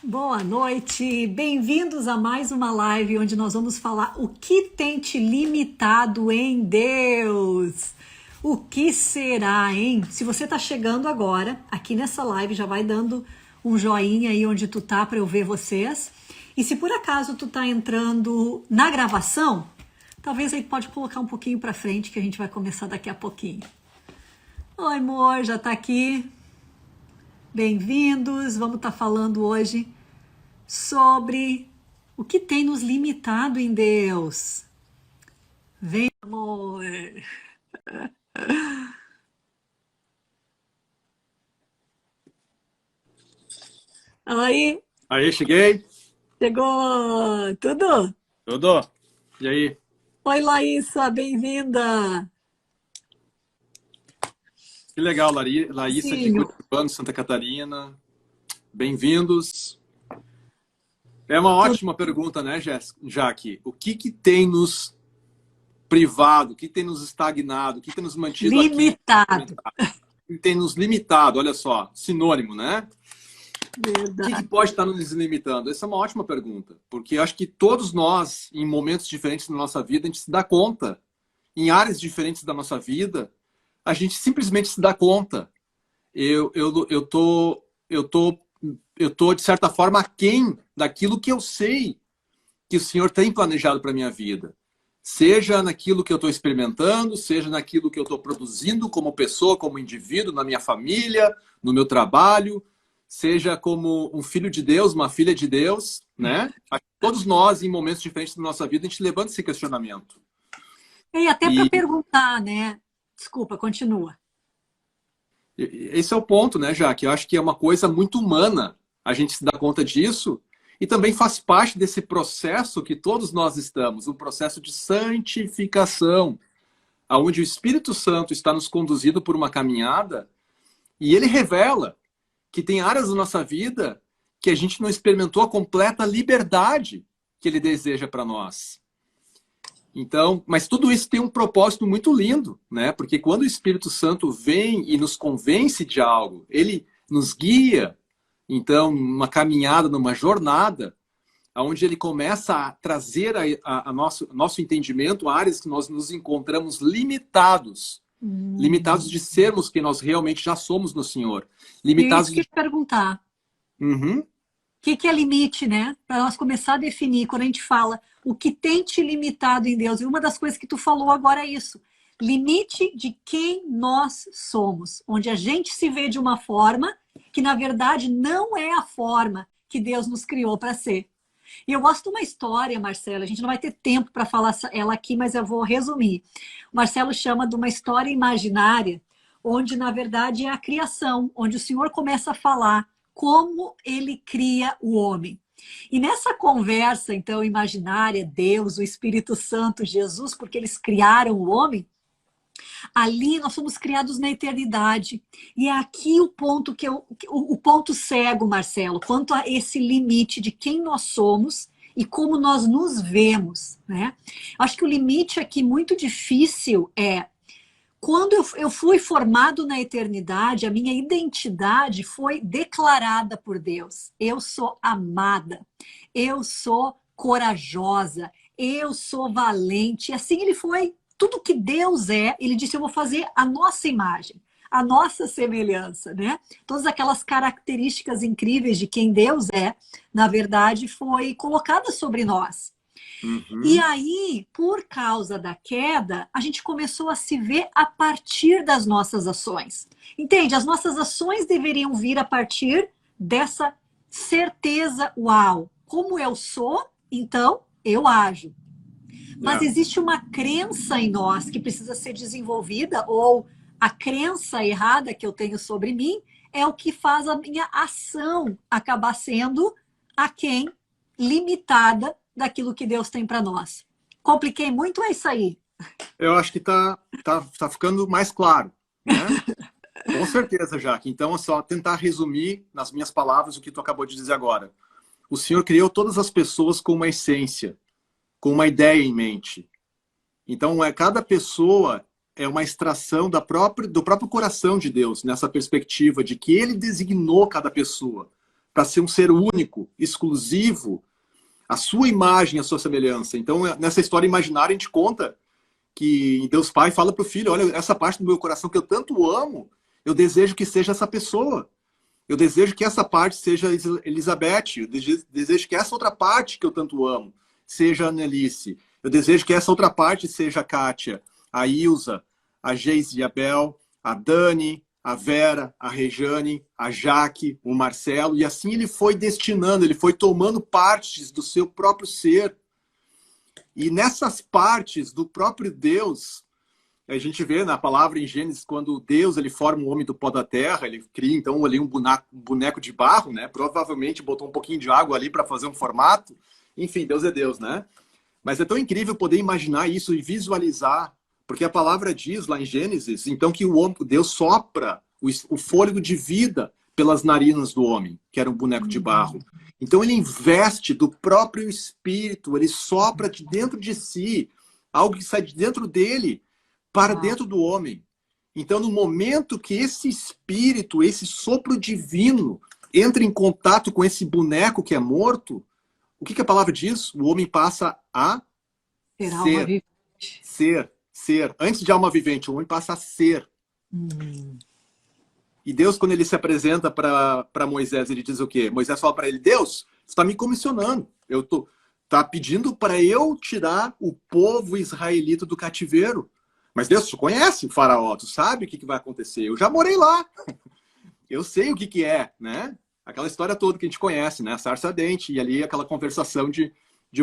Boa noite, bem-vindos a mais uma live onde nós vamos falar o que tem te limitado em Deus. O que será, hein? Se você tá chegando agora, aqui nessa live, já vai dando um joinha aí onde tu tá para eu ver vocês. E se por acaso tu tá entrando na gravação, talvez aí pode colocar um pouquinho para frente que a gente vai começar daqui a pouquinho. Oi, amor, já tá aqui. Bem-vindos, vamos estar falando hoje sobre o que tem nos limitado em Deus. Vem, amor. Aí, Aí, cheguei. chegou tudo? Tudo? E aí? Oi, Laísa, bem-vinda. Que legal, Laísa de Sim, Curitibano, Santa Catarina. Bem-vindos. É uma ótima pergunta, né, Jaque? O que tem nos privado, o que tem nos estagnado, o que tem nos mantido aqui? limitado. O que tem nos limitado? Olha só, sinônimo, né? O que Verdade. pode estar nos limitando? Essa é uma ótima pergunta, porque eu acho que todos nós, em momentos diferentes da nossa vida, a gente se dá conta. Em áreas diferentes da nossa vida, a gente simplesmente se dá conta. Eu tô de certa forma aquém daquilo que eu sei que o Senhor tem planejado para minha vida. Seja naquilo que eu estou experimentando, seja naquilo que eu estou produzindo como pessoa, como indivíduo, na minha família, no meu trabalho, seja como um filho de Deus, uma filha de Deus, né? Todos nós, em momentos diferentes da nossa vida, a gente levanta esse questionamento. E até para E perguntar, né? Desculpa, continua. esse é o ponto, né, Jaque? Eu acho que é uma coisa muito humana a gente se dar conta disso e também faz parte desse processo que todos nós estamos, um processo de santificação, onde o Espírito Santo está nos conduzindo por uma caminhada e ele revela que tem áreas da nossa vida que a gente não experimentou a completa liberdade que ele deseja para nós. Então, mas tudo isso tem um propósito muito lindo, né? Porque quando o Espírito Santo vem e nos convence de algo, ele nos guia, então, numa caminhada, numa jornada, onde ele começa a trazer a nosso entendimento áreas que nós nos encontramos limitados. Limitados de sermos quem nós realmente já somos no Senhor. E isso Limitados que eu de... ia perguntar. Uhum. Que é limite, né? Para nós começar a definir, quando a gente fala o que tem te limitado em Deus. E uma das coisas que tu falou agora é isso. Limite de quem nós somos. Onde a gente se vê de uma forma que, na verdade, não é a forma que Deus nos criou para ser. E eu gosto de uma história, Marcelo, a gente não vai ter tempo para falar ela aqui, mas eu vou resumir. O Marcelo chama de uma história imaginária, onde, na verdade, é a criação, onde o Senhor começa a falar como ele cria o homem. E nessa conversa, então, imaginária, Deus, o Espírito Santo, Jesus, porque eles criaram o homem, ali nós somos criados na eternidade. E é aqui o ponto o ponto cego, Marcelo, quanto a esse limite de quem nós somos e como nós nos vemos, né? Acho que o limite aqui muito difícil é quando eu fui formado na eternidade, a minha identidade foi declarada por Deus. Eu sou amada, eu sou corajosa, eu sou valente. E assim ele foi. Tudo que Deus é, ele disse, eu vou fazer a nossa imagem, a nossa semelhança, né? Todas aquelas características incríveis de quem Deus é, na verdade, foi colocada sobre nós. E Uhum. aí, por causa da queda, a gente começou a se ver a partir das nossas ações. Entende? As nossas ações deveriam vir a partir dessa certeza, uau, como eu sou, então eu ajo. Mas É. existe uma crença em nós que precisa ser desenvolvida, ou a crença errada que eu tenho sobre mim é o que faz a minha ação acabar sendo aquém, limitada daquilo que Deus tem para nós. Compliquei muito, é isso aí. Eu acho que tá ficando mais claro, né? Com certeza, Jaque. Então é só tentar resumir nas minhas palavras o que tu acabou de dizer agora. O Senhor criou todas as pessoas com uma essência, com uma ideia em mente. Então, cada pessoa é uma extração do próprio coração de Deus, nessa perspectiva de que ele designou cada pessoa para ser um ser único, exclusivo, a sua imagem, a sua semelhança. Então, nessa história imaginária, a gente conta que Deus Pai fala para o Filho, olha, essa parte do meu coração que eu tanto amo, eu desejo que seja essa pessoa. Eu desejo que essa parte seja Elizabeth. Eu desejo que essa outra parte que eu tanto amo seja a Annelise. Eu desejo que essa outra parte seja a Kátia, a Ilza, a Geise e a Bel, a Dani, a Vera, a Rejane, a Jaque, o Marcelo. E assim ele foi destinando, ele foi tomando partes do seu próprio ser. E nessas partes do próprio Deus, a gente vê na palavra em Gênesis, quando Deus ele forma o homem do pó da terra, ele cria então ali um boneco de barro, né? Provavelmente botou um pouquinho de água ali para fazer um formato. Enfim, Deus é Deus, né? Mas é tão incrível poder imaginar isso e visualizar, porque a palavra diz lá em Gênesis, então que Deus sopra o fôlego de vida pelas narinas do homem, que era um boneco de barro. Então ele investe do próprio espírito, ele sopra de dentro de si, algo que sai de dentro dele para dentro do homem. Então no momento que esse espírito, esse sopro divino entra em contato com esse boneco que é morto, o que a palavra diz? O homem passa a ser. Antes de alma vivente, o homem passa a ser. E Deus, quando ele se apresenta para Moisés, ele diz o quê? Moisés fala para ele, Deus, você está me comissionando. Tá pedindo para eu tirar o povo israelita do cativeiro. Mas Deus, tu conhece o faraó, tu sabe o que vai acontecer. Eu já morei lá. Eu sei o que é, né? Aquela história toda que a gente conhece, né? A sarça ardente, e ali aquela conversação de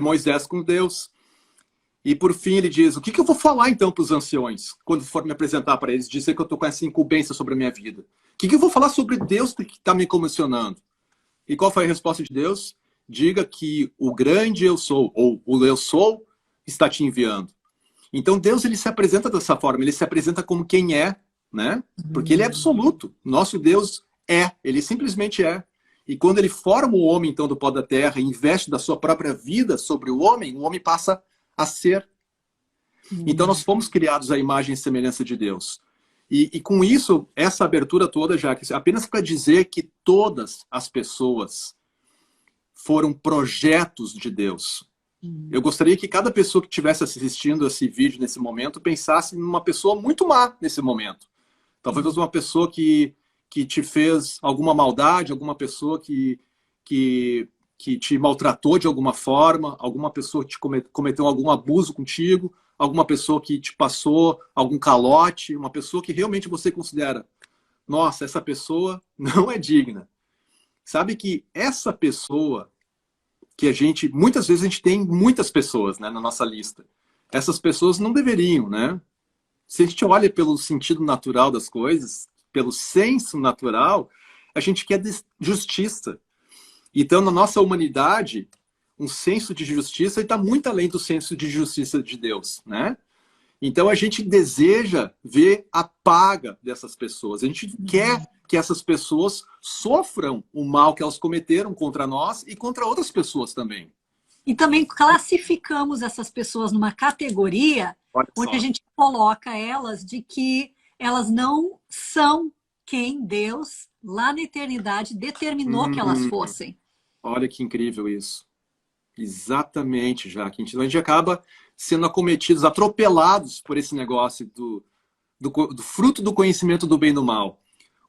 Moisés com Deus. E por fim ele diz, o que eu vou falar então para os anciões, quando for me apresentar para eles, dizer que eu estou com essa incumbência sobre a minha vida? O que eu vou falar sobre Deus que está me comissionando? E qual foi a resposta de Deus? Diga que o grande eu sou, ou o eu sou, está te enviando. Então Deus ele se apresenta dessa forma, ele se apresenta como quem é, né? Porque ele é absoluto. Nosso Deus ele simplesmente é. E quando ele forma o homem então do pó da terra e investe da sua própria vida sobre o homem passa a ser. Então nós fomos criados à imagem e semelhança de Deus. E com isso, essa abertura toda, já apenas para dizer que todas as pessoas foram projetos de Deus. Eu gostaria que cada pessoa que estivesse assistindo esse vídeo nesse momento pensasse numa pessoa muito má nesse momento. Talvez uma pessoa que te fez alguma maldade, alguma pessoa que te maltratou de alguma forma, alguma pessoa que te cometeu algum abuso contigo, alguma pessoa que te passou algum calote, uma pessoa que realmente você considera, nossa, essa pessoa não é digna. Sabe que essa pessoa que muitas vezes a gente tem muitas pessoas, né, na nossa lista. Essas pessoas não deveriam, né? Se a gente olha pelo sentido natural das coisas, pelo senso natural, a gente quer justiça. Então, na nossa humanidade, um senso de justiça está muito além do senso de justiça de Deus, né? Então, a gente deseja ver a paga dessas pessoas. A gente quer que essas pessoas sofram o mal que elas cometeram contra nós e contra outras pessoas também. E também classificamos essas pessoas numa categoria onde a gente coloca elas de que elas não são quem Deus, lá na eternidade, determinou que elas fossem. Olha que incrível isso. Exatamente, Jaque. Então a gente acaba sendo acometidos, atropelados por esse negócio do fruto do conhecimento do bem e do mal.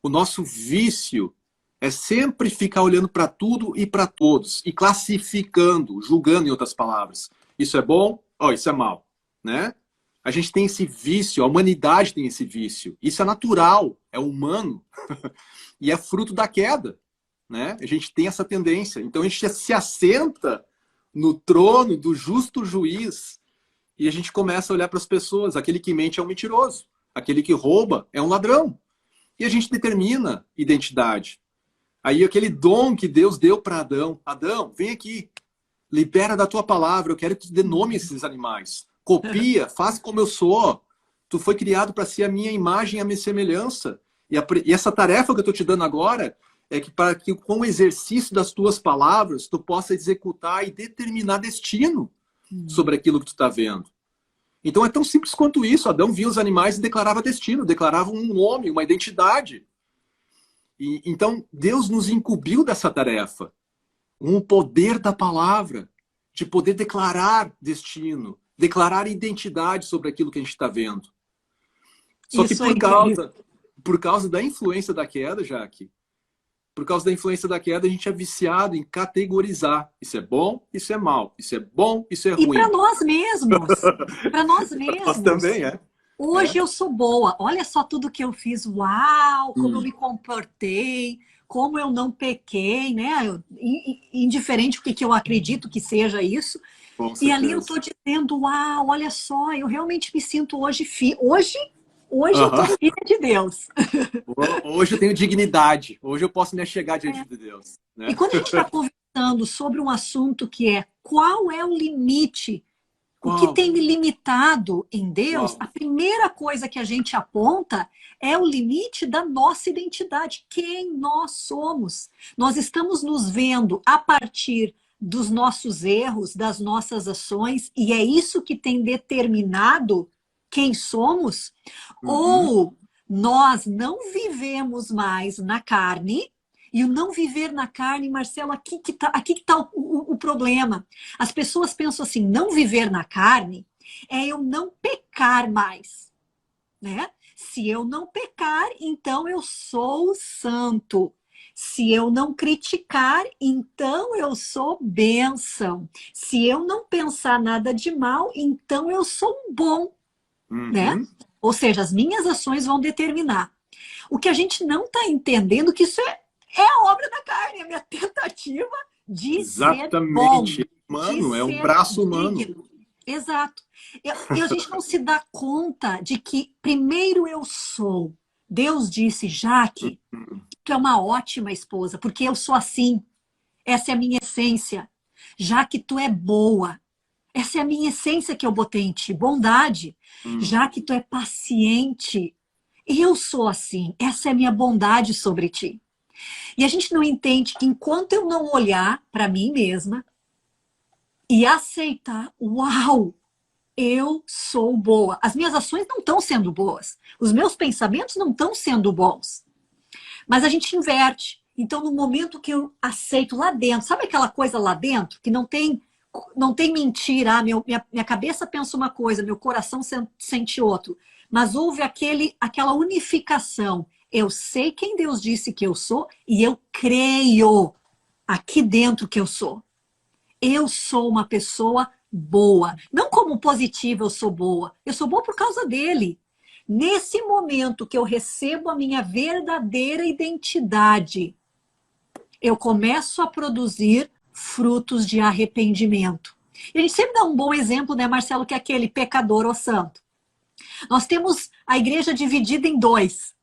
O nosso vício é sempre ficar olhando para tudo e para todos, e classificando, julgando em outras palavras. Isso é bom, isso é mal, né? A gente tem esse vício, a humanidade tem esse vício. Isso é natural, é humano, e é fruto da queda, né? A gente tem essa tendência. Então a gente se assenta no trono do justo juiz e a gente começa a olhar para as pessoas. Aquele que mente é um mentiroso, aquele que rouba é um ladrão. E a gente determina identidade. Aí aquele dom que Deus deu para Adão. Adão, vem aqui. Libera da tua palavra. Eu quero que tu dê nome a esses animais. Copia, faz como eu sou. Tu foi criado para ser a minha imagem e a minha semelhança. E essa tarefa que eu estou te dando agora é que para que com o exercício das tuas palavras tu possa executar e determinar destino sobre aquilo que tu está vendo. Então é tão simples quanto isso. Adão via os animais e declarava destino, declarava um nome, uma identidade. Então, Deus nos incumbiu dessa tarefa, com o poder da palavra, de poder declarar destino, declarar identidade sobre aquilo que a gente está vendo. Só que por causa da influência da queda, Jaque, por causa da influência da queda, a gente é viciado em categorizar. Isso é bom, isso é mal. Isso é bom, isso é ruim. E para nós mesmos. Para nós mesmos. Nós também, Hoje eu sou boa. Olha só tudo que eu fiz. Uau, como eu me comportei, como eu não pequei, né? Indiferente do que eu acredito que seja isso. E ali eu estou dizendo, uau, olha só, eu realmente me sinto hoje Hoje eu estou filha de Deus. Hoje eu tenho dignidade. Hoje eu posso me achegar diante de Deus. Né? E quando a gente está conversando sobre um assunto que é qual é o limite, o que tem me limitado em Deus, a primeira coisa que a gente aponta é o limite da nossa identidade. Quem nós somos. Nós estamos nos vendo a partir dos nossos erros, das nossas ações, e é isso que tem determinado quem somos, ou nós não vivemos mais na carne, e o não viver na carne, Marcelo, aqui que tá o problema. As pessoas pensam assim, não viver na carne é eu não pecar mais, né? Se eu não pecar, então eu sou santo. Se eu não criticar, então eu sou bênção. Se eu não pensar nada de mal, então eu sou bom. Né? Ou seja, as minhas ações vão determinar. O que a gente não está entendendo que isso é a obra da carne, a minha tentativa de ser bom. Humano, é um braço humano. Exato. E a gente não se dá conta de que primeiro eu sou. Deus disse, Jaque, tu é uma ótima esposa, porque eu sou assim. Essa é a minha essência. Jaque, tu é boa. Essa é a minha essência que eu botei em ti, bondade. Já que tu é paciente, eu sou assim. Essa é a minha bondade sobre ti. E a gente não entende que enquanto eu não olhar para mim mesma e aceitar, uau, eu sou boa. As minhas ações não estão sendo boas. Os meus pensamentos não estão sendo bons. Mas a gente inverte. Então, no momento que eu aceito lá dentro, sabe aquela coisa lá dentro que não tem mentira, minha cabeça pensa uma coisa, meu coração sente outro. Mas houve aquela unificação. Eu sei quem Deus disse que eu sou e eu creio aqui dentro que eu sou. Eu sou uma pessoa boa. Não como positiva eu sou boa. Eu sou boa por causa dele. Nesse momento que eu recebo a minha verdadeira identidade, eu começo a produzir frutos de arrependimento. E a gente sempre dá um bom exemplo, né, Marcelo, que é aquele pecador ou santo. Nós temos a igreja dividida em dois.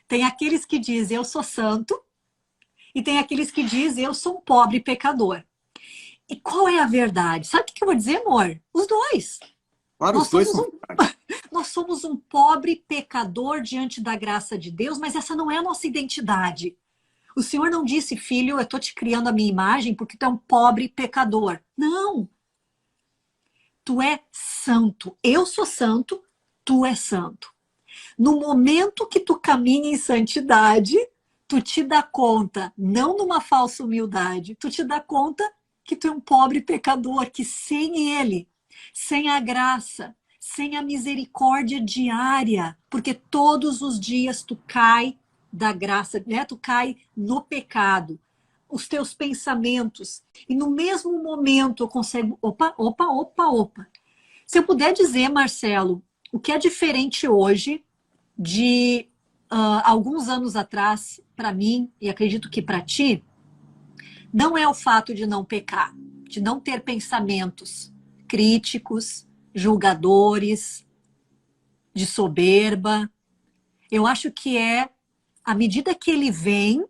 Tem aqueles que dizem eu sou santo e tem aqueles que dizem eu sou um pobre pecador. E qual é a verdade? Sabe o que eu vou dizer, amor? Os dois. Claro, os dois são... Nós somos um pobre pecador diante da graça de Deus, mas essa não é a nossa identidade. O Senhor não disse, filho, eu estou te criando a minha imagem porque tu é um pobre pecador. Não. Tu é santo. Eu sou santo, tu és santo. No momento que tu caminha em santidade, tu te dá conta, não numa falsa humildade, tu te dá conta que tu é um pobre pecador, que sem ele, sem a graça, sem a misericórdia diária, porque todos os dias tu cai da graça, né? Tu cai no pecado, os teus pensamentos, e no mesmo momento eu consigo, opa. Se eu puder dizer, Marcelo, o que é diferente hoje de alguns anos atrás, para mim, e acredito que para ti, não é o fato de não pecar, de não ter pensamentos críticos, julgadores, de soberba. Eu acho que à medida que ele vem,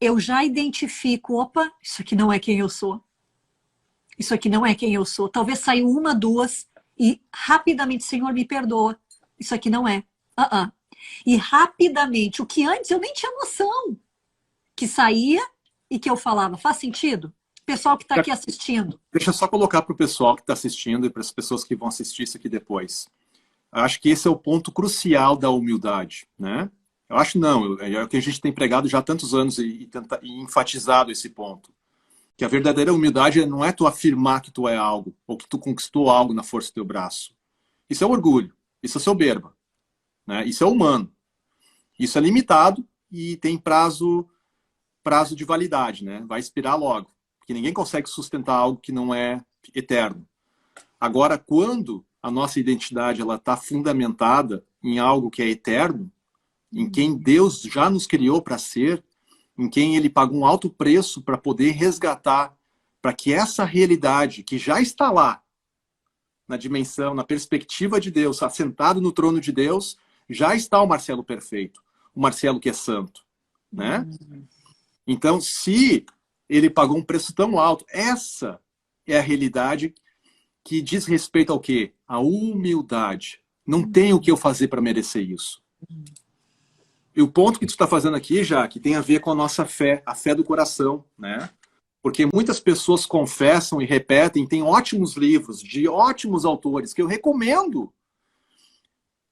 eu já identifico, opa, isso aqui não é quem eu sou. Isso aqui não é quem eu sou. Talvez saiu uma, duas, e rapidamente, Senhor, me perdoa. Isso aqui não é. E rapidamente, o que antes eu nem tinha noção, que saía e que eu falava. Faz sentido? Pessoal que está aqui assistindo. Deixa eu só colocar para o pessoal que está assistindo e para as pessoas que vão assistir isso aqui depois. Acho que esse é o ponto crucial da humildade, né? Eu acho não, é o que a gente tem pregado já há tantos anos e enfatizado esse ponto. Que a verdadeira humildade não é tu afirmar que tu é algo, ou que tu conquistou algo na força do teu braço. Isso é orgulho, isso é soberba, né? Isso é humano. Isso é limitado e tem prazo de validade, né? Vai expirar logo, porque ninguém consegue sustentar algo que não é eterno. Agora, quando a nossa identidade ela está fundamentada em algo que é eterno, em quem Deus já nos criou para ser, em quem Ele pagou um alto preço para poder resgatar, para que essa realidade que já está lá, na dimensão, na perspectiva de Deus, assentado no trono de Deus, já está o Marcelo perfeito, o Marcelo que é santo, né? Então, se Ele pagou um preço tão alto, essa é a realidade que diz respeito ao quê? A humildade. Não tem o que eu fazer para merecer isso. E o ponto que tu está fazendo aqui, Jaque, tem a ver com a nossa fé, a fé do coração, né? Porque muitas pessoas confessam e repetem, tem ótimos livros de ótimos autores que eu recomendo,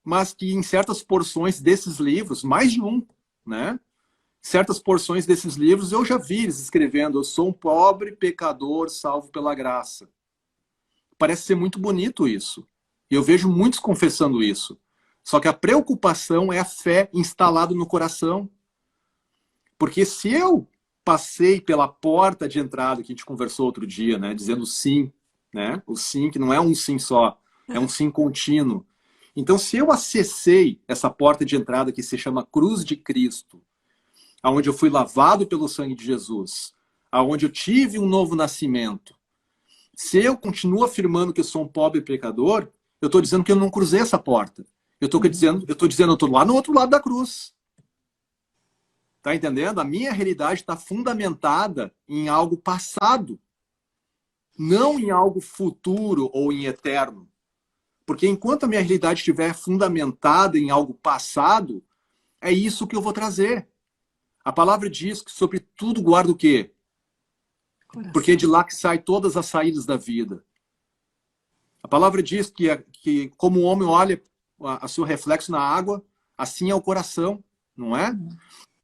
mas que em certas porções desses livros, mais de um, né? Certas porções desses livros eu já vi eles escrevendo: eu sou um pobre pecador salvo pela graça. Parece ser muito bonito isso. E eu vejo muitos confessando isso. Só que a preocupação é a fé instalada no coração. Porque se eu passei pela porta de entrada que a gente conversou outro dia, né, dizendo sim, né, o sim que não é um sim só, é um sim contínuo. Então, se eu acessei essa porta de entrada que se chama Cruz de Cristo, aonde eu fui lavado pelo sangue de Jesus, aonde eu tive um novo nascimento, se eu continuo afirmando que eu sou um pobre pecador, eu estou dizendo que eu não cruzei essa porta. Eu estou dizendo, eu estou lá no outro lado da cruz. Tá entendendo? A minha realidade está fundamentada em algo passado, não em algo futuro ou em eterno. Porque enquanto a minha realidade estiver fundamentada em algo passado, é isso que eu vou trazer. A palavra diz que sobre tudo guarda o quê? Coração. Porque é de lá que saem todas as saídas da vida. A palavra diz que como o homem olha a seu reflexo na água, assim é o coração, não é?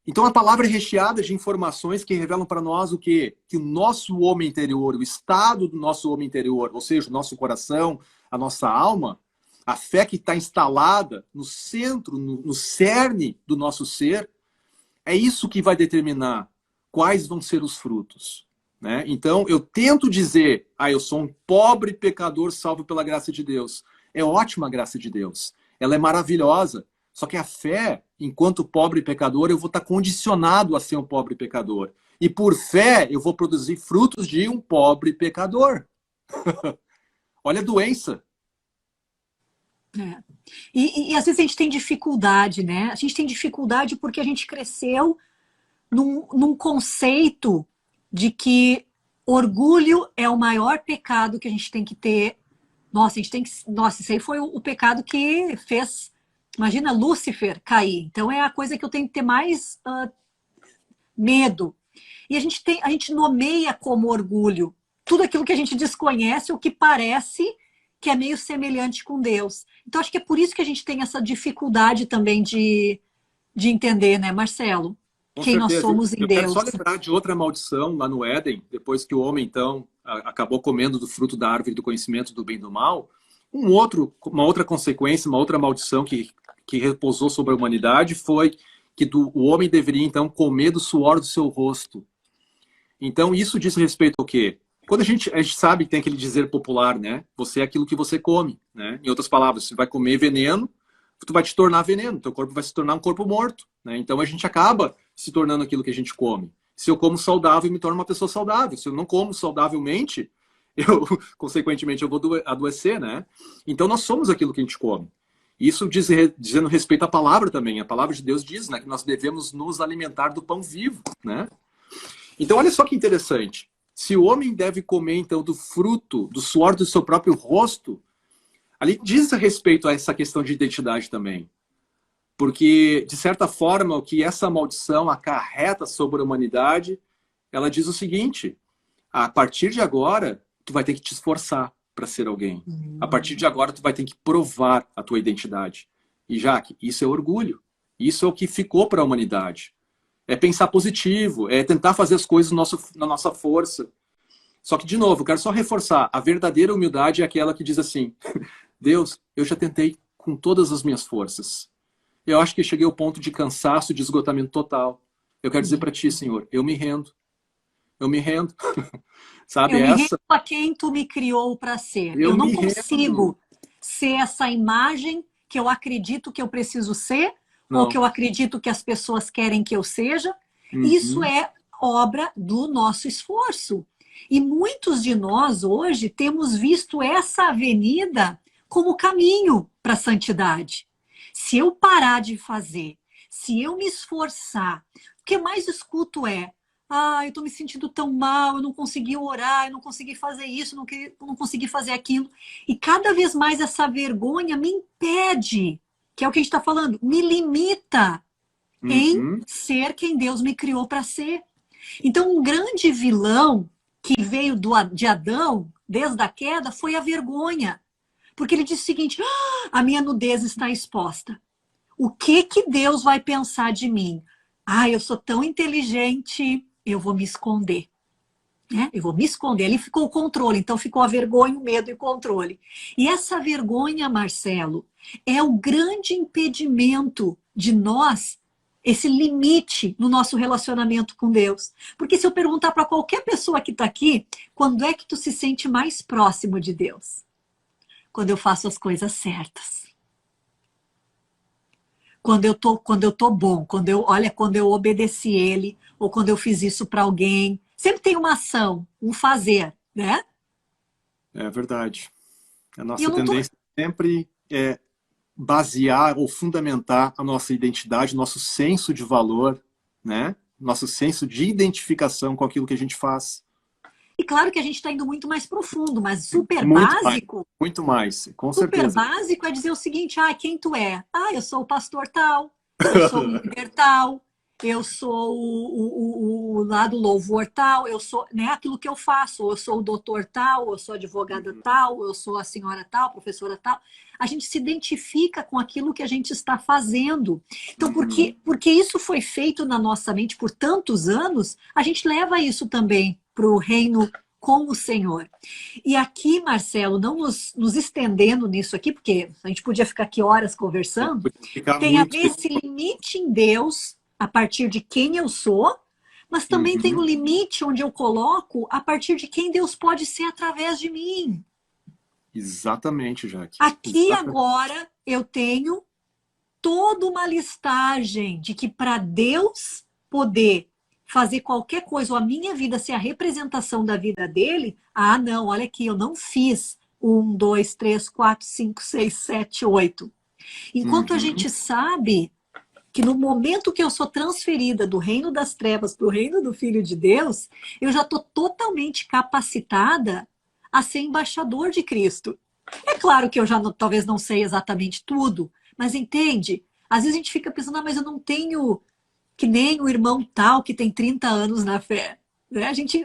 Então a palavra é recheada de informações que revelam para nós o quê? Que o nosso homem interior, o estado do nosso homem interior, ou seja, o nosso coração, a nossa alma, a fé que está instalada no centro, no cerne do nosso ser, é isso que vai determinar quais vão ser os frutos. Né? Então, eu tento dizer, eu sou um pobre pecador salvo pela graça de Deus. É ótima a graça de Deus. Ela é maravilhosa. Só que a fé, enquanto pobre pecador, eu vou estar condicionado a ser um pobre pecador. E por fé, eu vou produzir frutos de um pobre pecador. Olha a doença. É. E às vezes a gente tem dificuldade, né? A gente tem dificuldade porque a gente cresceu num conceito de que orgulho é o maior pecado que a gente tem que ter. Nossa, a gente tem que. Nossa, isso aí foi o pecado que fez. Imagina Lúcifer cair. Então é a coisa que eu tenho que ter mais medo. E a gente nomeia como orgulho tudo aquilo que a gente desconhece, o que parece que é meio semelhante com Deus. Então acho que é por isso que a gente tem essa dificuldade também de entender, né, Marcelo? Com Quem certeza. nós somos em Eu Deus. quero só lembrar de outra maldição lá no Éden, depois que o homem, então, acabou comendo do fruto da árvore do conhecimento do bem e do mal. Uma outra consequência, uma outra maldição que repousou sobre a humanidade foi que o homem deveria, então, comer do suor do seu rosto. Então, isso diz respeito ao quê? Quando a gente sabe que tem aquele dizer popular, né? Você é aquilo que você come, né? Em outras palavras, você vai comer veneno, tu vai te tornar veneno, teu corpo vai se tornar um corpo morto, né? Então a gente acaba se tornando aquilo que a gente come. Se eu como saudável, eu me torno uma pessoa saudável. Se eu não como saudavelmente, consequentemente, eu vou adoecer, né? Então nós somos aquilo que a gente come. Isso dizendo respeito à palavra também. A palavra de Deus diz, né, que nós devemos nos alimentar do pão vivo, né? Então olha só que interessante. Se o homem deve comer, então, do fruto, do suor do seu próprio rosto, ali diz a respeito a essa questão de identidade também. Porque, de certa forma, o que essa maldição acarreta sobre a humanidade, ela diz o seguinte: a partir de agora, tu vai ter que te esforçar para ser alguém. A partir de agora, tu vai ter que provar a tua identidade. E, Jaque, isso é orgulho. Isso é o que ficou para a humanidade. É pensar positivo, é tentar fazer as coisas na nossa força. Só que, de novo, eu quero só reforçar, a verdadeira humildade é aquela que diz assim, Deus, eu já tentei com todas as minhas forças. Eu acho que cheguei ao ponto de cansaço, de esgotamento total. Eu quero dizer para ti, Senhor, eu me rendo. Eu me rendo. Sabe Eu me rendo essa? a quem tu me criou para ser. Eu Eu não me rendo. consigo ser essa imagem que eu acredito que eu preciso ser, ou que Não. eu acredito que as pessoas querem que eu seja. Isso Uhum. é obra do nosso esforço. E muitos de nós hoje temos visto essa avenida como caminho para a santidade. Se eu parar de fazer, se eu me esforçar, o que mais escuto é: ah, eu estou me sentindo tão mal, eu não consegui orar, eu não consegui fazer isso, eu não consegui fazer aquilo. E cada vez mais essa vergonha me impede, que é o que a gente está falando, me limita em Uhum. ser quem Deus me criou para ser. Então, um grande vilão que veio de Adão, desde a queda, foi a vergonha. Porque ele disse o seguinte: ah, a minha nudez está exposta. O que Deus vai pensar de mim? Ah, eu sou tão inteligente, eu vou me esconder. Né? Eu vou me esconder. Ali ficou o controle, então ficou a vergonha, o medo e o controle. E essa vergonha, Marcelo, é o grande impedimento de nós, esse limite no nosso relacionamento com Deus. Porque se eu perguntar para qualquer pessoa que está aqui, quando é que tu se sente mais próximo de Deus? Quando eu faço as coisas certas. Quando eu tô bom, quando eu obedeci ele, ou quando eu fiz isso para alguém. Sempre tem uma ação, um fazer, né? É verdade. A E eu nossa não tô. tendência sempre é basear ou fundamentar a nossa identidade, nosso senso de valor, né? Nosso senso de identificação com aquilo que a gente faz. E claro que a gente está indo muito mais profundo, mas Muito mais, com super certeza. básico é dizer o seguinte: ah, quem tu é? Ah, eu sou o pastor tal, eu sou o líder tal, eu sou o lá do louvor tal, eu sou, né, aquilo que eu faço, eu sou o doutor tal, eu sou a advogada tal, eu sou a senhora tal, professora tal. A gente se identifica com aquilo que a gente está fazendo. Então, porque isso foi feito na nossa mente por tantos anos, a gente leva isso também para o reino com o Senhor. E aqui, Marcelo, não nos estendendo nisso aqui, porque a gente podia ficar aqui horas conversando, Podia ficar tem a muito ver esse limite em Deus, a partir de quem eu sou, mas também tem o Uhum. limite onde eu coloco a partir de quem Deus pode ser através de mim. Exatamente, Jaque. Aqui Exatamente. agora eu tenho toda uma listagem de que para Deus poder fazer qualquer coisa, ou a minha vida ser a representação da vida dele, ah, não, olha aqui, eu não fiz 1, 2, 3, 4, 5, 6, 7, 8. Enquanto a Uhum. gente sabe que no momento que eu sou transferida do reino das trevas para o reino do Filho de Deus, eu já estou totalmente capacitada a ser embaixador de Cristo. É claro que eu já talvez não sei exatamente tudo, mas entende? Às vezes a gente fica pensando, ah, mas eu não tenho que nem o irmão tal que tem 30 anos na fé. Né? A gente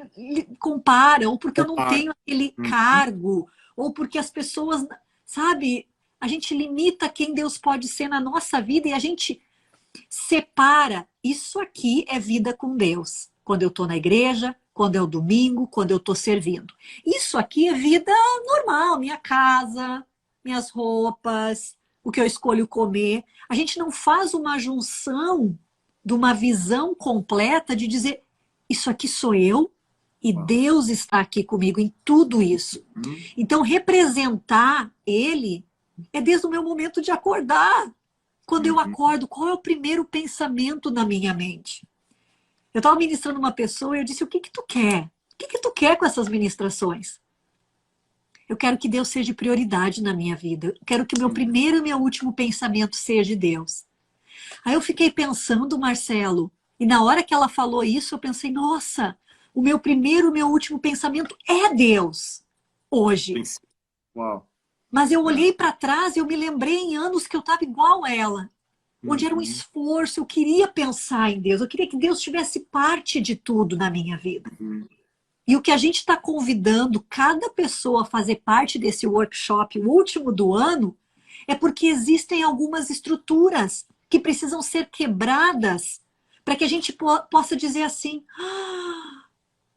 compara, ou porque eu não Compara. tenho aquele Uhum. cargo, ou porque as pessoas, sabe, a gente limita quem Deus pode ser na nossa vida e a gente separa. Isso aqui é vida com Deus. Quando eu estou na igreja, quando é o domingo, quando eu estou servindo. Isso aqui é vida normal, minha casa, minhas roupas, o que eu escolho comer. A gente não faz uma junção de uma visão completa de dizer: isso aqui sou eu e Uau. Deus está aqui comigo em tudo isso. Uhum. Então, representar Ele é desde o meu momento de acordar. Quando eu Uhum. acordo, qual é o primeiro pensamento na minha mente? Eu estava ministrando uma pessoa e eu disse: o que que tu quer? O que que tu quer com essas ministrações? Eu quero que Deus seja prioridade na minha vida. Eu quero que o meu primeiro e meu último pensamento seja Deus. Aí eu fiquei pensando, Marcelo, e na hora que ela falou isso, eu pensei: nossa, o meu primeiro e meu último pensamento é Deus, hoje. Uau. Mas eu É. olhei para trás e eu me lembrei em anos que eu estava igual a ela. Onde era um Uhum. esforço, eu queria pensar em Deus, eu queria que Deus tivesse parte de tudo na minha vida. Uhum. E o que a gente está convidando cada pessoa a fazer parte desse workshop, o último do ano, é porque existem algumas estruturas que precisam ser quebradas para que a gente possa dizer assim,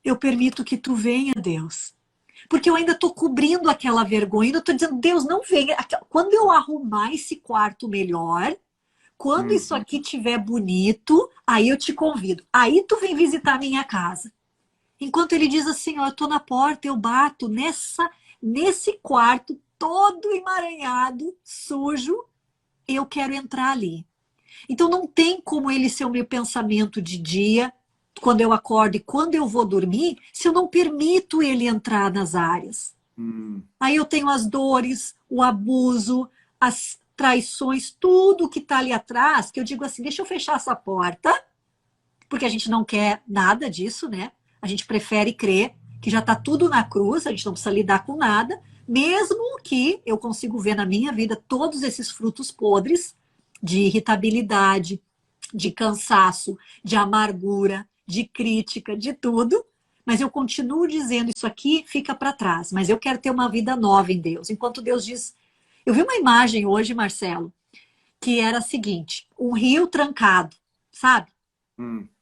eu permito que tu venha, Deus. Porque eu ainda estou cobrindo aquela vergonha, ainda estou dizendo, Deus, não venha. Quando eu arrumar esse quarto melhor, quando isso aqui estiver bonito, aí eu te convido. Aí tu vem visitar a minha casa. Enquanto ele diz assim, ó, eu estou na porta, eu bato nesse quarto todo emaranhado, sujo, eu quero entrar ali. Então não tem como ele ser o meu pensamento de dia, quando eu acordo e quando eu vou dormir, se eu não permito ele entrar nas áreas. Aí eu tenho as dores, o abuso, as traições, tudo que está ali atrás, que eu digo assim, deixa eu fechar essa porta, porque a gente não quer nada disso, né? A gente prefere crer que já está tudo na cruz, a gente não precisa lidar com nada, mesmo que eu consigo ver na minha vida todos esses frutos podres de irritabilidade, de cansaço, de amargura, de crítica, de tudo, mas eu continuo dizendo isso aqui fica para trás, mas eu quero ter uma vida nova em Deus. Enquanto Deus diz... Eu vi uma imagem hoje, Marcelo, que era a seguinte, um rio trancado, sabe?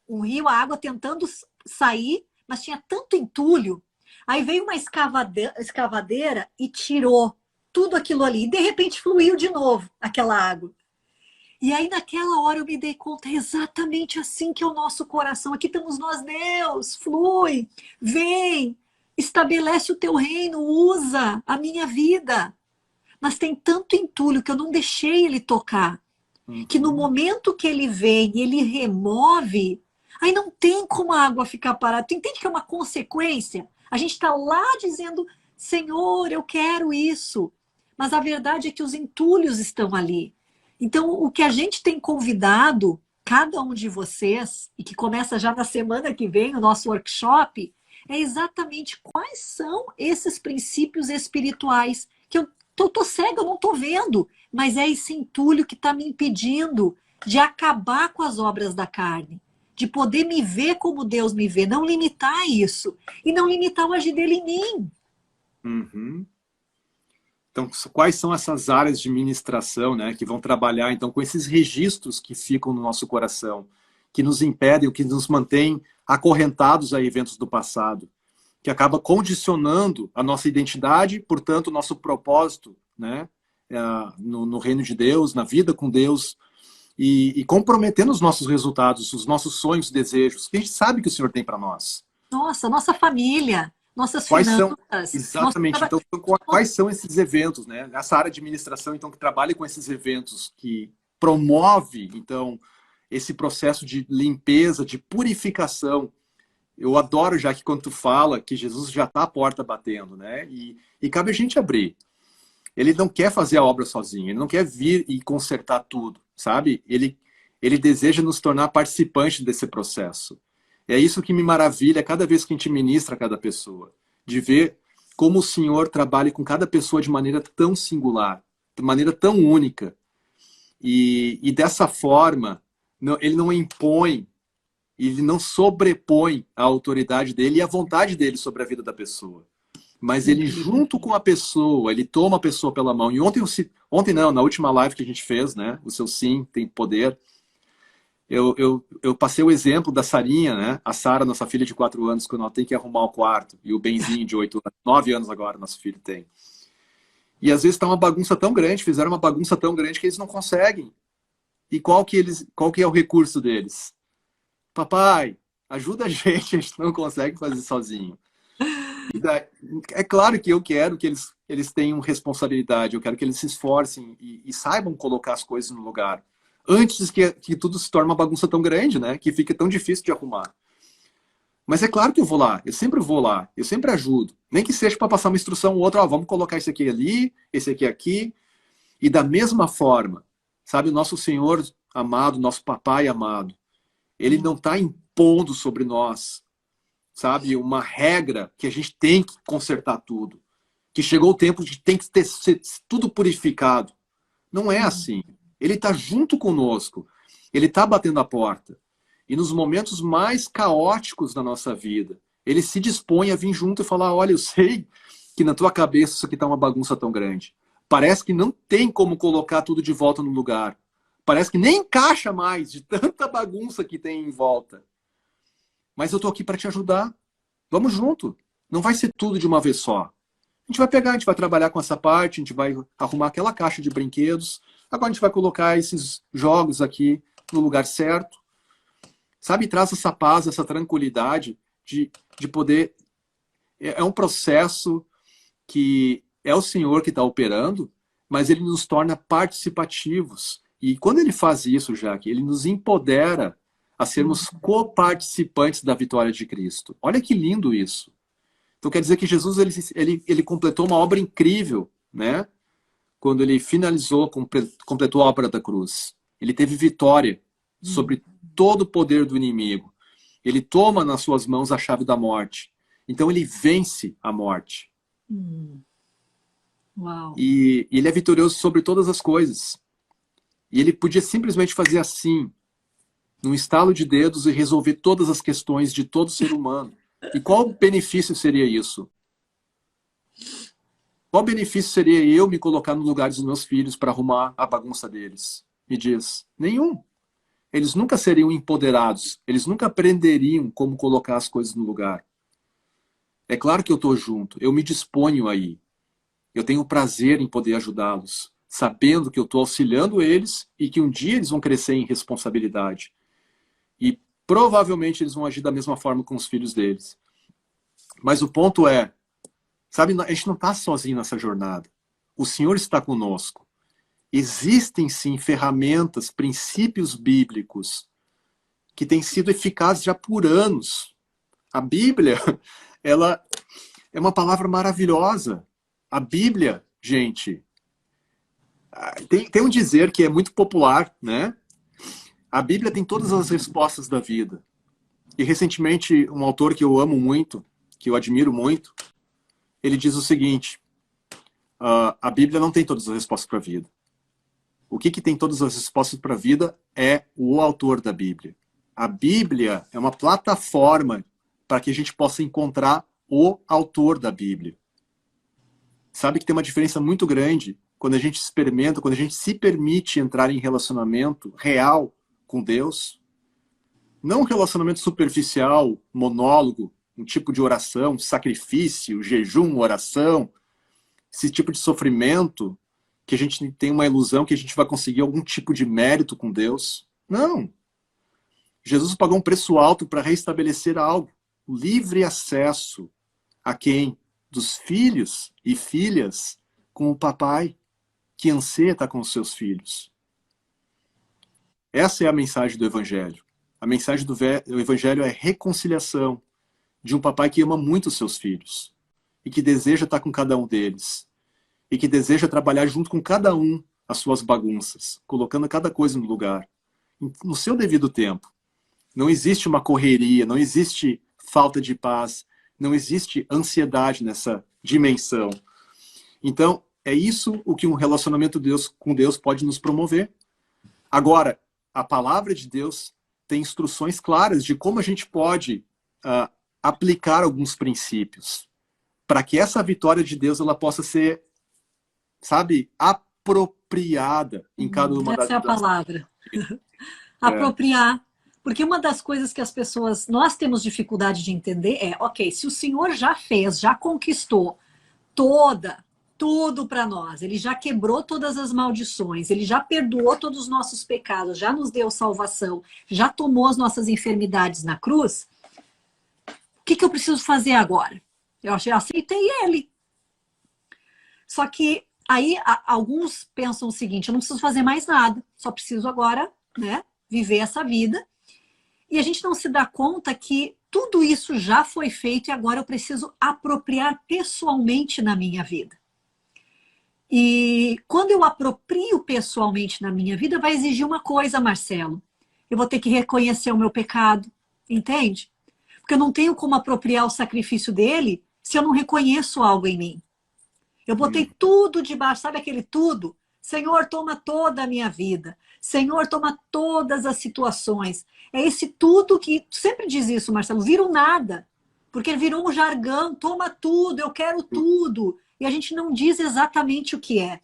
Um rio, a água tentando sair, mas tinha tanto entulho. Aí veio uma escavadeira e tirou tudo aquilo ali. E de repente fluiu de novo aquela água. E aí naquela hora eu me dei conta, é exatamente assim que é o nosso coração. Aqui estamos nós, Deus, flui, vem, estabelece o teu reino, usa a minha vida. Mas tem tanto entulho que eu não deixei ele tocar. Que no momento que ele vem, ele remove, aí não tem como a água ficar parada. Tu entende que é uma consequência? A gente está lá dizendo, Senhor, eu quero isso. Mas a verdade é que os entulhos estão ali. Então, o que a gente tem convidado, cada um de vocês, e que começa já na semana que vem, o nosso workshop, é exatamente quais são esses princípios espirituais que eu tô cega, eu não estou vendo, mas é esse entulho que está me impedindo de acabar com as obras da carne, de poder me ver como Deus me vê, não limitar isso, e não limitar o agir dele em mim. Então, quais são essas áreas de ministração, né, que vão trabalhar então com esses registros que ficam no nosso coração, que nos impedem, que nos mantêm acorrentados a eventos do passado, que acaba condicionando a nossa identidade, portanto, o nosso propósito, né, no reino de Deus, na vida com Deus, e comprometendo os nossos resultados, os nossos sonhos, desejos, que a gente sabe que o Senhor tem para nós. Nossa família, nossas Quais finanças. são, exatamente, então, quais são esses eventos, né? Essa área de administração, então, que trabalha com esses eventos, que promove, então, esse processo de limpeza, de purificação. Eu adoro já que quando tu fala que Jesus já está à porta batendo, né? E cabe a gente abrir. Ele não quer fazer a obra sozinho, ele não quer vir e consertar tudo, sabe? Ele deseja nos tornar participantes desse processo. É isso que me maravilha cada vez que a gente ministra a cada pessoa. De ver como o Senhor trabalha com cada pessoa de maneira tão singular, de maneira tão única. E dessa forma, ele não impõe, ele não sobrepõe a autoridade dele e a vontade dele sobre a vida da pessoa. Mas ele, junto com a pessoa, ele toma a pessoa pela mão. E ontem não, na última live que a gente fez, né? O seu sim tem poder. Eu passei o exemplo da Sarinha, né? A Sara, nossa filha de 4 anos, quando ela tem que arrumar o quarto. E o Benzinho, de 9 anos agora, nosso filho tem. E às vezes está uma bagunça tão grande, fizeram uma bagunça tão grande que eles não conseguem. E qual que é o recurso deles? Papai, ajuda a gente não consegue fazer sozinho. É claro que eu quero que eles tenham responsabilidade, eu quero que eles se esforcem e saibam colocar as coisas no lugar. Antes que tudo se torne uma bagunça tão grande, né? Que fique tão difícil de arrumar. Mas é claro que eu vou lá, eu sempre vou lá, eu sempre ajudo. Nem que seja para passar uma instrução ou outra, ó, vamos colocar esse aqui ali, esse aqui aqui. E da mesma forma, sabe, o nosso Senhor amado, nosso Papai amado, ele não está impondo sobre nós, sabe, uma regra que a gente tem que consertar tudo. Que chegou o tempo de tem que ser tudo purificado. Não é assim. Ele está junto conosco. Ele está batendo a porta. E nos momentos mais caóticos da nossa vida, ele se dispõe a vir junto e falar, olha, eu sei que na tua cabeça isso aqui está uma bagunça tão grande. Parece que não tem como colocar tudo de volta no lugar. parece que nem encaixa mais de tanta bagunça que tem em volta. Mas eu estou aqui para te ajudar. Vamos junto. Não vai ser tudo de uma vez só. A gente vai pegar, a gente vai trabalhar com essa parte, a gente vai arrumar aquela caixa de brinquedos. Agora a gente vai colocar esses jogos aqui no lugar certo. Sabe, traz essa paz, essa tranquilidade de poder... É um processo que é o Senhor que está operando, mas ele nos torna participativos. E quando ele faz isso, Jaque, ele nos empodera a sermos coparticipantes da vitória de Cristo. Olha que lindo isso. Então quer dizer que Jesus ele completou uma obra incrível, né? Quando ele finalizou, completou a obra da cruz. Ele teve vitória sobre todo o poder do inimigo. Ele toma nas suas mãos a chave da morte. Então ele vence a morte. Uau. E ele é vitorioso sobre todas as coisas. E ele podia simplesmente fazer assim, num estalo de dedos, e resolver todas as questões de todo ser humano. E qual benefício seria isso? Qual benefício seria eu me colocar no lugar dos meus filhos para arrumar a bagunça deles? Me diz. Nenhum. Eles nunca seriam empoderados. Eles nunca aprenderiam como colocar as coisas no lugar. É claro que eu estou junto. Eu me disponho aí. Eu tenho prazer em poder ajudá-los, sabendo que eu estou auxiliando eles e que um dia eles vão crescer em responsabilidade. E provavelmente eles vão agir da mesma forma com os filhos deles. Mas o ponto é, sabe, a gente não está sozinho nessa jornada. O Senhor está conosco. Existem sim ferramentas, princípios bíblicos que têm sido eficazes já por anos. A Bíblia, ela é uma palavra maravilhosa. A Bíblia, gente, tem um dizer que é muito popular, né? A Bíblia tem todas as respostas da vida. E recentemente, um autor que eu amo muito, que eu admiro muito, ele diz o seguinte, a Bíblia não tem todas as respostas para a vida. O que tem todas as respostas para a vida é o autor da Bíblia. A Bíblia é uma plataforma para que a gente possa encontrar o autor da Bíblia. Sabe que tem uma diferença muito grande quando a gente experimenta, quando a gente se permite entrar em relacionamento real com Deus. Não um relacionamento superficial, monólogo, um tipo de oração, sacrifício, jejum, oração, esse tipo de sofrimento que a gente tem uma ilusão que a gente vai conseguir algum tipo de mérito com Deus. Não. Jesus pagou um preço alto para restabelecer algo. O livre acesso a quem? Dos filhos e filhas com o papai que anseia estar com os seus filhos. Essa é a mensagem do Evangelho. A mensagem do Evangelho é reconciliação de um papai que ama muito os seus filhos e que deseja estar com cada um deles e que deseja trabalhar junto com cada um as suas bagunças, colocando cada coisa no lugar, no seu devido tempo. Não existe uma correria, não existe falta de paz, não existe ansiedade nessa dimensão. Então, é isso o que um relacionamento com Deus pode nos promover. Agora, a palavra de Deus tem instruções claras de como a gente pode aplicar alguns princípios para que essa vitória de Deus ela possa ser, sabe, apropriada em cada uma das... Essa é a palavra. Apropriar. Porque uma das coisas que as pessoas, nós temos dificuldade de entender é, ok, se o Senhor já fez, já conquistou tudo para nós, ele já quebrou todas as maldições, ele já perdoou todos os nossos pecados, já nos deu salvação, já tomou as nossas enfermidades na cruz, o que eu preciso fazer agora? Eu aceitei ele. Só que aí alguns pensam o seguinte, eu não preciso fazer mais nada, só preciso agora, né, viver essa vida. E a gente não se dá conta que tudo isso já foi feito e agora eu preciso apropriar pessoalmente na minha vida. E quando eu aproprio pessoalmente na minha vida, vai exigir uma coisa, Marcelo. Eu vou ter que reconhecer o meu pecado, entende? Porque eu não tenho como apropriar o sacrifício dele se eu não reconheço algo em mim. Eu botei tudo debaixo, sabe aquele tudo? Senhor, toma toda a minha vida. Senhor, toma todas as situações. É esse tudo que, sempre diz isso, Marcelo, vira um nada. Porque virou um jargão, toma tudo, eu quero tudo. E a gente não diz exatamente o que é.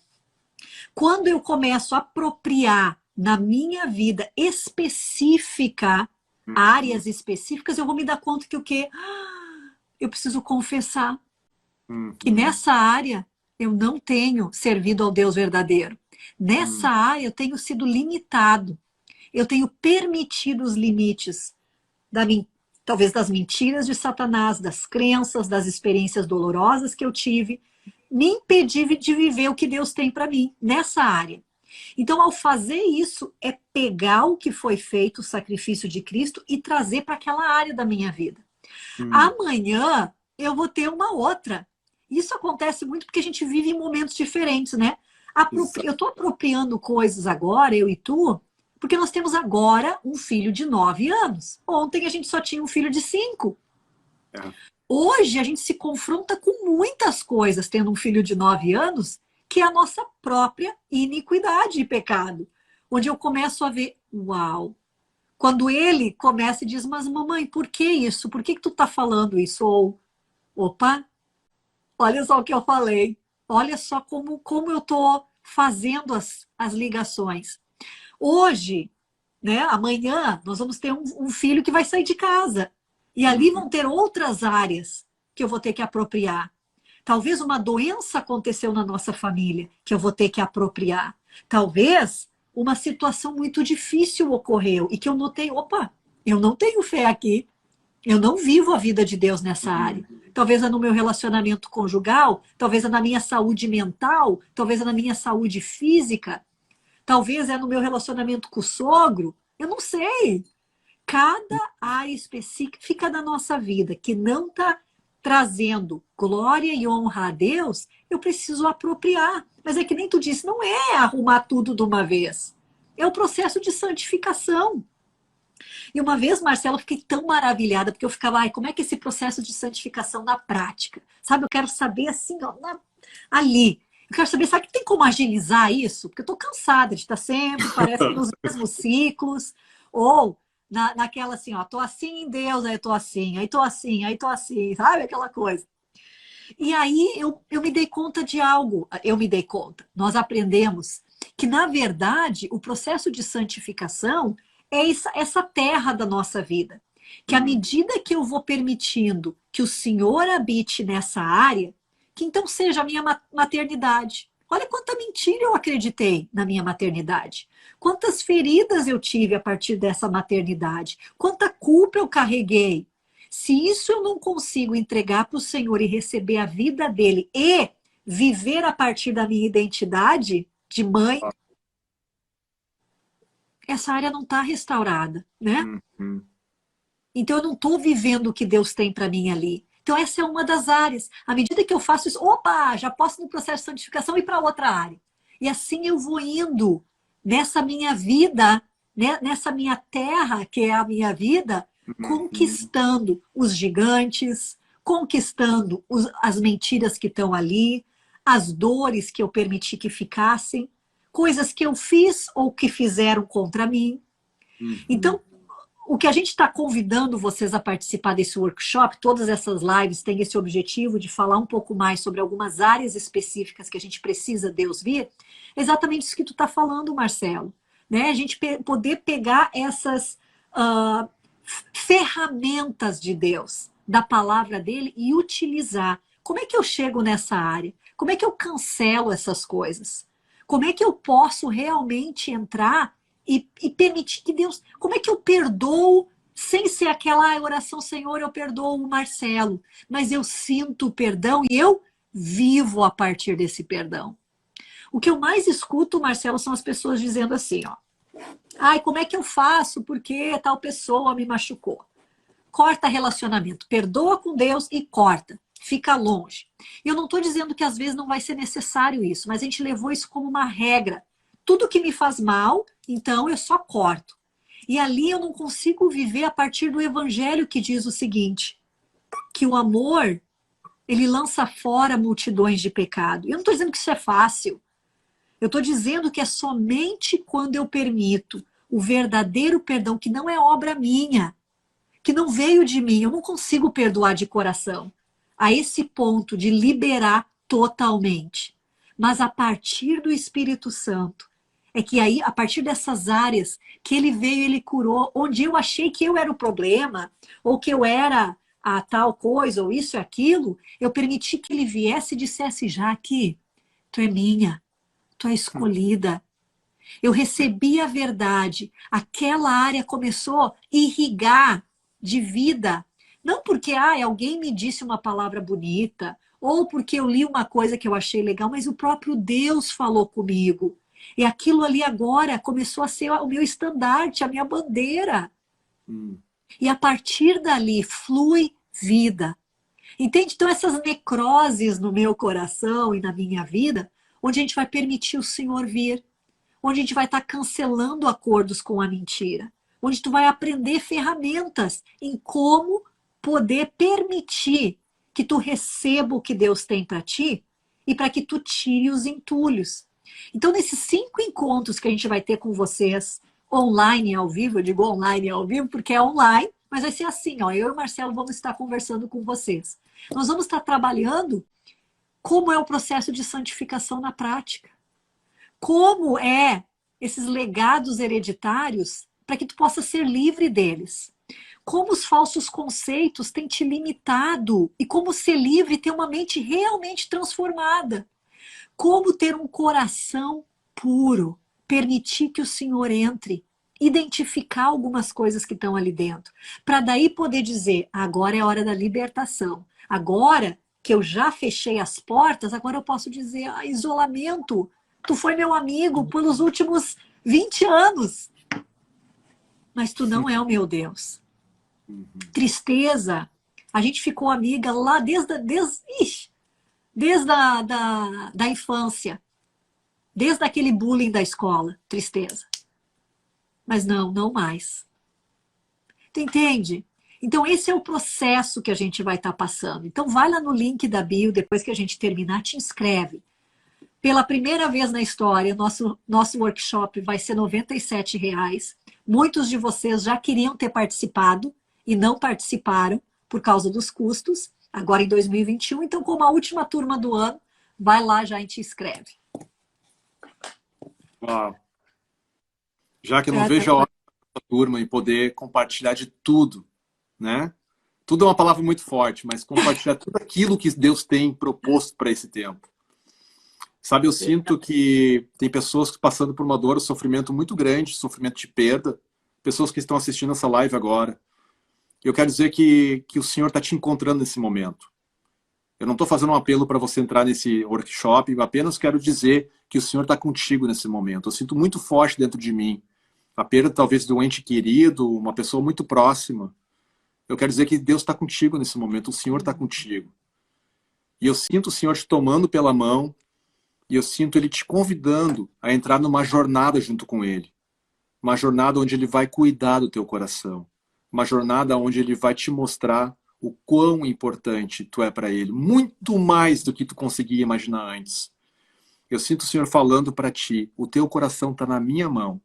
Quando eu começo a apropriar na minha vida específica, áreas específicas, eu vou me dar conta que o quê? Eu preciso confessar que nessa área eu não tenho servido ao Deus verdadeiro. Nessa área eu tenho sido limitado. Eu tenho permitido os limites talvez das mentiras de Satanás, das crenças, das experiências dolorosas que eu tive, me impedir de viver o que Deus tem para mim nessa área. Então, ao fazer isso, é pegar o que foi feito, o sacrifício de Cristo, e trazer para aquela área da minha vida. Amanhã, eu vou ter uma outra. Isso acontece muito porque a gente vive em momentos diferentes, né? Eu estou apropriando coisas agora, eu e tu, porque nós temos agora um filho de 9 anos. Ontem a gente só tinha um filho de 5. Hoje a gente se confronta com muitas coisas tendo um filho de 9 anos, que é a nossa própria iniquidade e pecado. Onde eu começo a ver, uau! Quando ele começa e diz, mas mamãe, por que isso? Por que tu tá falando isso? Ou, opa, olha só o que eu falei. Olha só como eu tô fazendo as ligações. Hoje, né, amanhã, nós vamos ter um filho que vai sair de casa. E ali vão ter outras áreas que eu vou ter que apropriar. Talvez uma doença aconteceu na nossa família, que eu vou ter que apropriar. Talvez uma situação muito difícil ocorreu e que eu notei, opa, eu não tenho fé aqui. Eu não vivo a vida de Deus nessa área. Talvez é no meu relacionamento conjugal, talvez é na minha saúde mental, talvez é na minha saúde física, talvez é no meu relacionamento com o sogro. Eu não sei. Cada área específica da nossa vida que não está trazendo glória e honra a Deus, eu preciso apropriar. Mas é que nem tu disse, não é arrumar tudo de uma vez. É o processo de santificação. E uma vez, Marcelo, eu fiquei tão maravilhada, porque eu ficava, ai, como é que é esse processo de santificação na prática? Sabe, eu quero saber assim, ó, ali. Eu quero saber, sabe que tem como agilizar isso? Porque eu tô cansada de estar sempre, parece que nos mesmos ciclos, ou naquela assim, ó, tô assim em Deus, aí tô assim, aí tô assim, aí tô assim, sabe? Aquela coisa. E aí eu me dei conta de algo, nós aprendemos que, na verdade, o processo de santificação é essa terra da nossa vida. Que à medida que eu vou permitindo que o Senhor habite nessa área, que então seja a minha maternidade. Olha quanta mentira eu acreditei na minha maternidade. Quantas feridas eu tive a partir dessa maternidade. Quanta culpa eu carreguei. Se isso eu não consigo entregar para o Senhor e receber a vida dele e viver a partir da minha identidade de mãe, essa área não está restaurada, né? Então eu não estou vivendo o que Deus tem para mim ali. Então essa é uma das áreas. À medida que eu faço isso, opa, já posso no processo de santificação ir para outra área. E assim eu vou indo nessa minha vida, né, nessa minha terra, que é a minha vida, conquistando os gigantes, conquistando as mentiras que estão ali, as dores que eu permiti que ficassem, coisas que eu fiz ou que fizeram contra mim. Então, o que a gente está convidando vocês a participar desse workshop, todas essas lives têm esse objetivo de falar um pouco mais sobre algumas áreas específicas que a gente precisa Deus vir, é exatamente isso que tu está falando, Marcelo. Né? A gente poder pegar essas ferramentas de Deus, da palavra dele, e utilizar. Como é que eu chego nessa área? Como é que eu cancelo essas coisas? Como é que eu posso realmente entrar e permitir que Deus... Como é que eu perdoo sem ser aquela oração, Senhor, eu perdoo o Marcelo, mas eu sinto o perdão e eu vivo a partir desse perdão. O que eu mais escuto, Marcelo, são as pessoas dizendo assim, ó, ai, como é que eu faço porque tal pessoa me machucou? Corta relacionamento, perdoa com Deus e corta. Fica longe. Eu não estou dizendo que às vezes não vai ser necessário isso, mas a gente levou isso como uma regra. Tudo que me faz mal, então eu só corto. E ali eu não consigo viver a partir do evangelho que diz o seguinte, que o amor, ele lança fora multidões de pecado. Eu não estou dizendo que isso é fácil. Eu estou dizendo que é somente quando eu permito o verdadeiro perdão, que não é obra minha, que não veio de mim, eu não consigo perdoar de coração, a esse ponto de liberar totalmente. Mas a partir do Espírito Santo, É que aí, a partir dessas áreas que ele veio, ele curou, onde eu achei que eu era o problema, ou que eu era a tal coisa, ou isso e aquilo, eu permiti que ele viesse e dissesse, Jaque, tu é minha, tu é escolhida. Eu recebi a verdade, aquela área começou a irrigar de vida. Não porque alguém me disse uma palavra bonita, ou porque eu li uma coisa que eu achei legal, mas o próprio Deus falou comigo. E aquilo ali agora começou a ser o meu estandarte, a minha bandeira. E a partir dali flui vida. Entende? Então essas necroses no meu coração e na minha vida, onde a gente vai permitir o Senhor vir, onde a gente vai estar cancelando acordos com a mentira, onde tu vai aprender ferramentas em como poder permitir que tu receba o que Deus tem para ti e para que tu tire os entulhos. Então, nesses 5 encontros que a gente vai ter com vocês, online e ao vivo, eu digo online e ao vivo porque é online, mas vai ser assim, ó, eu e o Marcelo vamos estar conversando com vocês. Nós vamos estar trabalhando como é o processo de santificação na prática. Como é esses legados hereditários para que tu possa ser livre deles. Como os falsos conceitos têm te limitado e como ser livre e ter uma mente realmente transformada. Como ter um coração puro, permitir que o Senhor entre, identificar algumas coisas que estão ali dentro, para daí poder dizer, agora é a hora da libertação. Agora que eu já fechei as portas, agora eu posso dizer, isolamento, tu foi meu amigo pelos últimos 20 anos, mas tu não é o meu Deus. Tristeza, a gente ficou amiga lá desde a infância, desde aquele bullying da escola, tristeza. Mas não mais. Tu entende? Então esse é o processo que a gente vai estar passando. Então vai lá no link da bio, depois que a gente terminar, te inscreve. Pela primeira vez na história, nosso workshop vai ser R$ 97,00. Muitos de vocês já queriam ter participado e não participaram por causa dos custos, agora em 2021. Então, como a última turma do ano, vai lá já e te inscreve. Uau. Já que eu não vejo a hora da turma e poder compartilhar de tudo, né? Tudo é uma palavra muito forte, mas compartilhar tudo aquilo que Deus tem proposto para esse tempo. Sabe, eu sinto que tem pessoas passando por uma dor, um sofrimento muito grande, sofrimento de perda, pessoas que estão assistindo essa live agora. Eu quero dizer que o Senhor está te encontrando nesse momento. Eu não estou fazendo um apelo para você entrar nesse workshop, eu apenas quero dizer que o Senhor está contigo nesse momento. Eu sinto muito forte dentro de mim a perda talvez de um ente querido, uma pessoa muito próxima. Eu quero dizer que Deus está contigo nesse momento, o Senhor está contigo. E eu sinto o Senhor te tomando pela mão, e eu sinto Ele te convidando a entrar numa jornada junto com Ele. Uma jornada onde Ele vai cuidar do teu coração. Uma jornada onde Ele vai te mostrar o quão importante tu é para Ele. Muito mais do que tu conseguia imaginar antes. Eu sinto o Senhor falando para ti, o teu coração está na minha mão.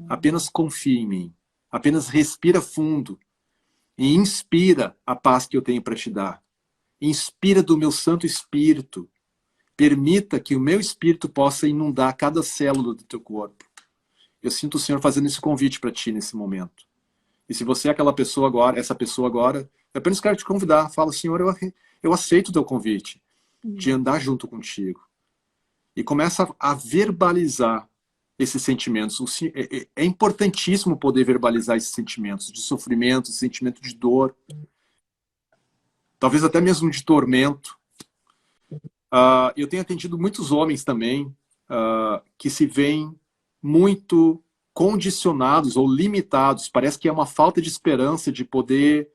Apenas confia em mim. Apenas respira fundo. E inspira a paz que eu tenho para te dar. Inspira do meu Santo Espírito. Permita que o meu Espírito possa inundar cada célula do teu corpo. Eu sinto o Senhor fazendo esse convite para ti nesse momento. E se você é aquela pessoa agora, essa pessoa agora, eu apenas quero te convidar. Fala, Senhor, eu aceito o teu convite de andar junto contigo. E começa a verbalizar esses sentimentos. É importantíssimo poder verbalizar esses sentimentos de sofrimento, sentimento de dor, talvez até mesmo de tormento. Eu tenho atendido muitos homens também que se veem muito condicionados ou limitados. Parece que é uma falta de esperança de poder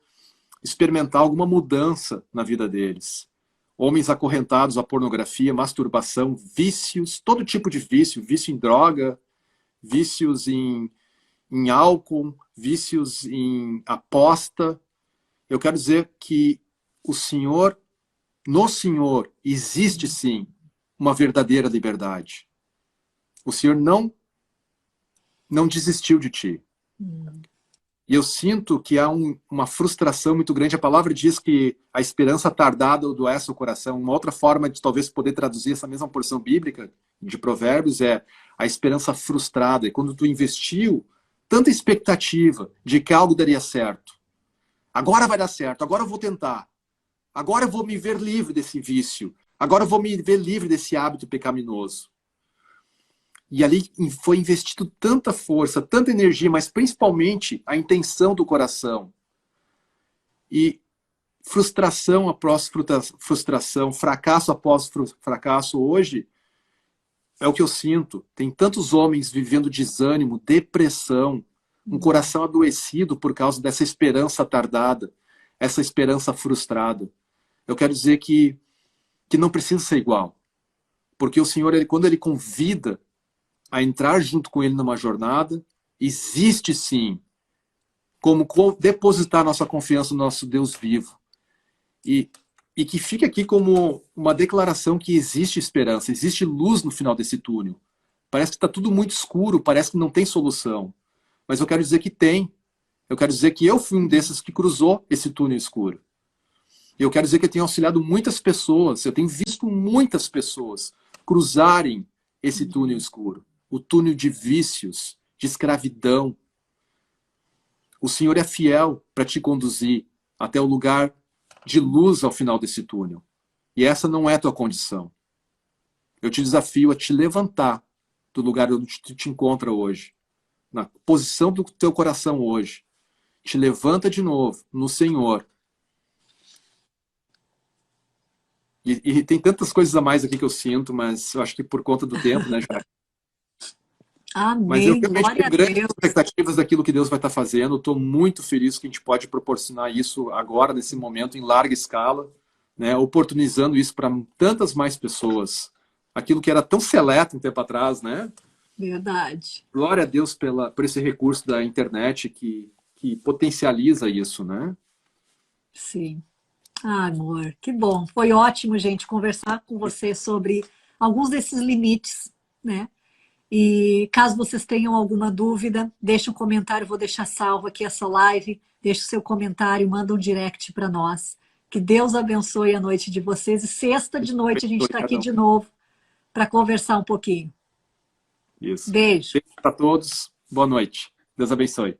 experimentar alguma mudança na vida deles. Homens acorrentados à pornografia, masturbação, vícios, todo tipo de vício, vício em droga, vícios em álcool, vícios em aposta. Eu quero dizer que no Senhor existe sim uma verdadeira liberdade. O Senhor não desistiu de ti. E eu sinto que há uma frustração muito grande. A palavra diz que a esperança tardada adoece o coração. Uma outra forma de talvez poder traduzir essa mesma porção bíblica de Provérbios é: a esperança frustrada, é quando tu investiu tanta expectativa de que algo daria certo. Agora vai dar certo, agora eu vou tentar. Agora eu vou me ver livre desse vício. Agora eu vou me ver livre desse hábito pecaminoso. E ali foi investido tanta força, tanta energia, mas principalmente a intenção do coração. E frustração após frustração, fracasso após fracasso, hoje é o que eu sinto. Tem tantos homens vivendo desânimo, depressão, um coração adoecido por causa dessa esperança tardada, essa esperança frustrada. Eu quero dizer que não precisa ser igual. Porque o Senhor, quando Ele convida a entrar junto com Ele numa jornada, existe sim como depositar nossa confiança no nosso Deus vivo. E que fique aqui como uma declaração que existe esperança, existe luz no final desse túnel. Parece que está tudo muito escuro, parece que não tem solução. Mas eu quero dizer que tem. Eu quero dizer que eu fui um desses que cruzou esse túnel escuro. Eu quero dizer que eu tenho auxiliado muitas pessoas, eu tenho visto muitas pessoas cruzarem esse túnel escuro. O túnel de vícios, de escravidão. O Senhor é fiel para te conduzir até o lugar de luz ao final desse túnel. E essa não é a tua condição. Eu te desafio a te levantar do lugar onde tu te encontra hoje. Na posição do teu coração hoje. Te levanta de novo no Senhor. E tem tantas coisas a mais aqui que eu sinto, mas eu acho que por conta do tempo, né, já. Mas eu Amém, realmente glória tenho a grandes Deus. expectativas daquilo que Deus vai estar fazendo. Estou muito feliz que a gente pode proporcionar isso agora, nesse momento, em larga escala, né? Oportunizando isso para tantas mais pessoas. Aquilo que era tão seleto um tempo atrás, né? Verdade. Glória a Deus por esse recurso da internet que potencializa isso, né? Sim. Ah, amor, que bom. Foi ótimo, gente, conversar com você sobre alguns desses limites, né? E caso vocês tenham alguma dúvida, deixe um comentário, vou deixar salvo aqui essa live. Deixe o seu comentário, manda um direct para nós. Que Deus abençoe a noite de vocês. E sexta de noite a gente está aqui de novo para conversar um pouquinho. Isso. Beijo. Beijo para todos. Boa noite. Deus abençoe.